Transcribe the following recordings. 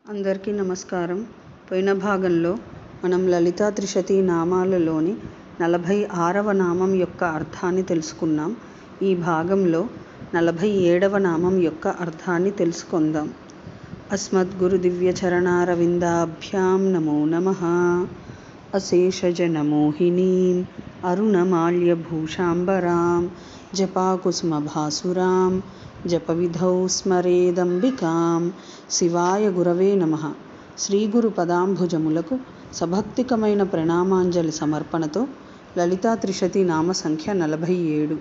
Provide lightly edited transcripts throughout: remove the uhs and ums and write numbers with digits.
అందరికీ నమస్కారం. పోయిన భాగంలో మనం లలితా త్రిశతి నామాలలోని 46వ నామం యొక్క అర్థాన్ని తెలుసుకున్నాం. ఈ భాగంలో 47వ నామం యొక్క అర్థాన్ని తెలుసుకుందాం. అస్మద్గురు దివ్య చరణారవిందాభ్యాం నమో నమః. అశేషజనమోహినీం అరుణమాల్యభూషాంబరాం జపాకుసుమభాసురాం జపవిధౌ స్మరేదంబికాం. శివాయ గురవే నమః. శ్రీ గురు పదాంభుజములకు సభక్తికమైన ప్రణామాంజలి సమర్పణతో లలితా త్రిశతి నామ సంఖ్య 47.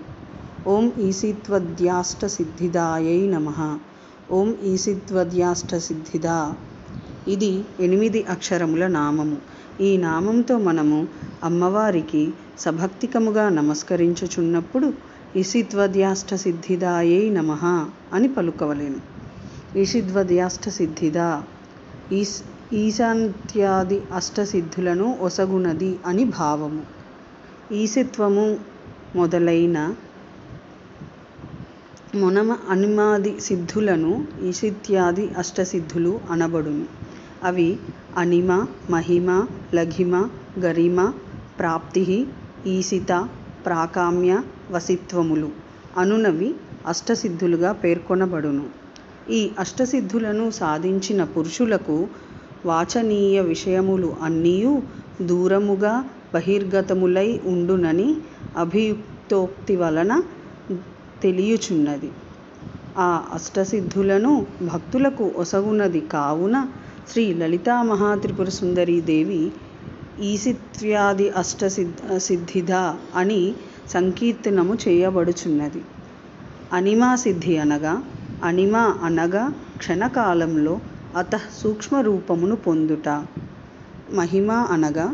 ఓం ఈశిత్వద్యాష్టసిద్ధిదాయై నమః. ఓం ఈశిత్వద్యాష్టసిద్ధిదా. ఇది 8 అక్షరముల నామము. ఈ నామంతో మనము అమ్మవారికి సభక్తికముగా నమస్కరించుచున్నప్పుడు ఈశిత్వద్యాష్టసిద్ధిదాయై నమః అని పలుకవలెను. ఈశిత్వద్యాష్టసిద్ధిదా ఈశాంత్యాది అష్టసిద్ధులను ఒసగునది అని భావము. ఈశిత్వము మొదలైన అనిమాది సిద్ధులను ఈశిత్యాది అష్టసిద్ధులు అనబడును. అవి అనిమ, మహిమ, లఘిమ, గరిమ, ప్రాప్తి, ఈశిత, ప్రాకామ్య, వసిత్వములు అనునవి అష్టసిద్ధులుగా పేర్కొనబడును. ఈ అష్టసిద్ధులను సాధించిన పురుషులకు వాచనీయ విషయములు అన్నీయు దూరముగా బహిర్గతములై ఉండునని అభియుక్తోక్తి వలన తెలియుచున్నది. ఆ అష్టసిద్ధులను భక్తులకు ఒసగునది కావున శ్రీ లలితా మహాత్రిపుర సుందరీ దేవి ఈశిత్వ్యాది అష్టసిద్ధిదా అని సంకీర్తనము చేయబడుచున్నది. అనిమా సిద్ధి అనగా క్షణకాలంలో అతః సూక్ష్మరూపమును పొందుట. మహిమ అనగా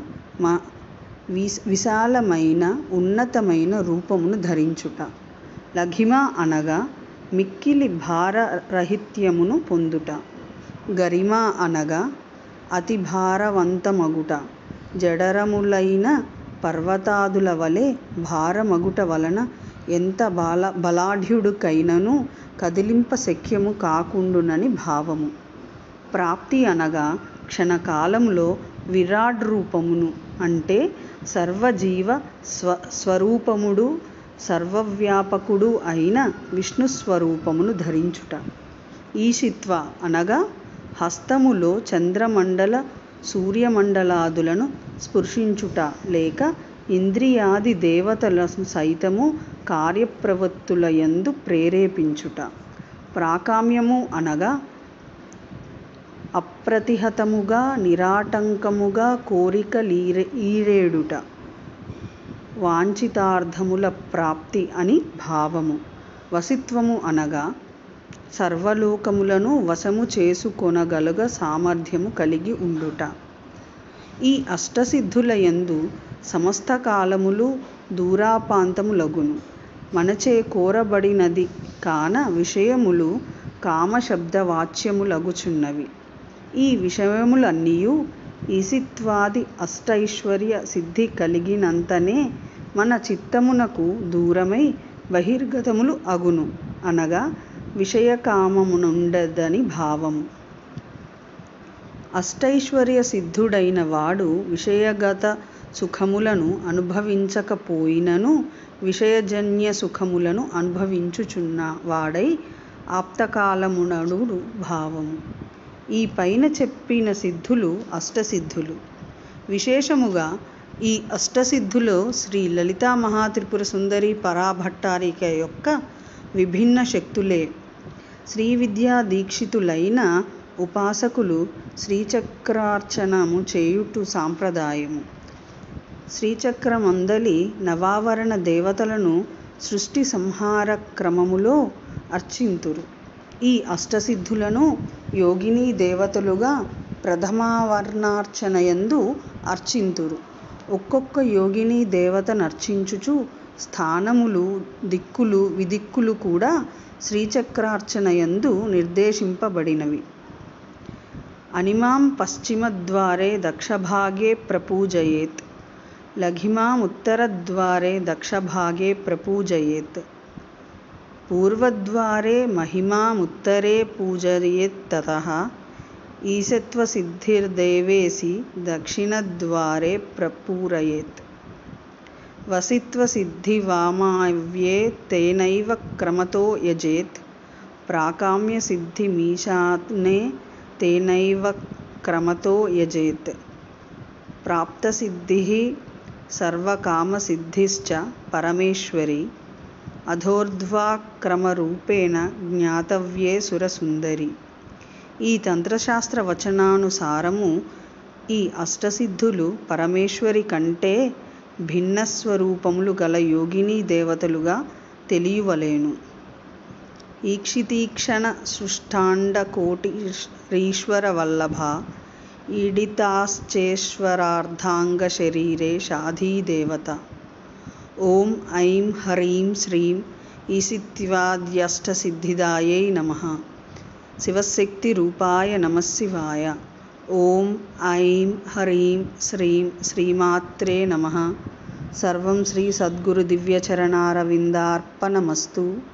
విశాలమైన ఉన్నతమైన రూపమును ధరించుట. లఘిమ అనగా మిక్కిలి భారరహిత్యమును పొందుట. గరిమ అనగా అతి భారవంతమగుట. జఠరములైన పర్వతాదుల వలె భారమగుట వలన ఎంత బలాఢ్యుడికైనను కదిలింపశక్యము కాకుండునని భావము. ప్రాప్తి అనగా క్షణకాలంలో విరాడ్ రూపమును అంటే సర్వజీవ స్వరూపముడు సర్వవ్యాపకుడు అయిన విష్ణుస్వరూపమును ధరించుట. ఈశిత్వ అనగా హస్తములో చంద్రమండల సూర్యమండలాదులను స్పృశించుట లేక ఇంద్రియాది దేవతలను సైతము కార్యప్రవృత్తుల యందు ప్రేరేపించుట. ప్రాకామ్యము అనగా అప్రతిహతముగా నిరాటంకముగా కోరికలీరేడుట. వాంఛితార్థముల ప్రాప్తి అని భావము. వసిత్వము అనగా సర్వలోకములను వశము చేసుకొనగలుగ సామర్థ్యము కలిగి ఉండుట. ఈ అష్టసిద్ధుల యందు సమస్త కాలములు దూరాపాంతములగును. మనచే కోరబడినది కాన విషయములు కామశబ్దవాచ్యములగుచున్నవి. ఈ విషయములన్నీయు ఈశిత్వాది అష్టైశ్వర్య సిద్ధి కలిగినంతనే మన చిత్తమునకు దూరమై బహిర్గతములు అగును అనగా విషయకామమునుండదని భావము. అష్టైశ్వర్య సిద్ధుడైన వాడు విషయగత సుఖములను అనుభవించకపోయినను విషయజన్య సుఖములను అనుభవించుచున్న వాడై ఆప్తకాలమునడు భావము. ఈ పైన చెప్పిన సిద్ధులు అష్టసిద్ధులు. విశేషముగా ఈ అష్టసిద్ధులో శ్రీ లలితా మహాత్రిపుర సుందరి పరాభట్టారిక యొక్క విభిన్న శక్తులే. శ్రీ విద్యా దీక్షితులైన ఉపాసకులు శ్రీచక్రార్చనము చేయుట సాంప్రదాయము. శ్రీచక్రమందలి నవావరణ దేవతలను సృష్టి సంహార క్రమములో అర్చింతురు. ఈ అష్టసిద్ధులను యోగినీ దేవతలుగా ప్రథమావర్ణార్చనయందు అర్చింతురు. ఒక్కొక్క యోగినీ దేవతనర్చించుచు స్థానములు దిక్కులు విదిక్కులు కూడా శ్రీచక్రార్చనయందు నిర్దేశింపబడినవి. అనిమాం పశ్చిమద్వారే దక్షభాగే ప్రపూజయేత్. లఘిమాముత్తరద్వారే దక్షభాగే ప్రపూజయేత్. పూర్వద్వారే మహిమాముత్తరే పూజయేత్తతః ఈశత్వసిద్ధిర్దేవేసి దక్షిణద్వారే ప్రపూరయేత్. వసిత్వసిద్ధివామావ్యే తేనైవ క్రమతో యజేత్. ప్రాకామ్యసిద్ధిమీశానే తేనైవ క్రమతో యజేత్. ప్రాప్తసిద్ధిః సర్వకామసిద్ధిశ్చ పరమేశ్వరీ. అధోర్ధ్వక్రమరూపేణ జ్ఞాతవ్యే సురసుందరి. ఈ తంత్రశాస్త్ర వచనానుసారము ఈ అష్టసిద్ధులు పరమేశ్వరి కంటే భిన్న స్వరూపములు గల యోగినీ దేవతలుగా తెలియవలెను. ఈక్షితీక్షణ సృష్టాండకోటీశ్వరవల్లభ ఈడితాశ్చేశ్వరార్ధాంగశరీరే షాధీదేవత. ఓం ఐం హ్రీం శ్రీం ఈశిత్వాద్యష్టసిద్ధిదాయై నమః. శివశక్తిరూపాయ నమఃశివాయ. ఓం ఐం హ్రీం శ్రీం శ్రీమాత్రే నమః. సర్వం శ్రీ సద్గురు దివ్యచరణారవిందార్పణమస్తు.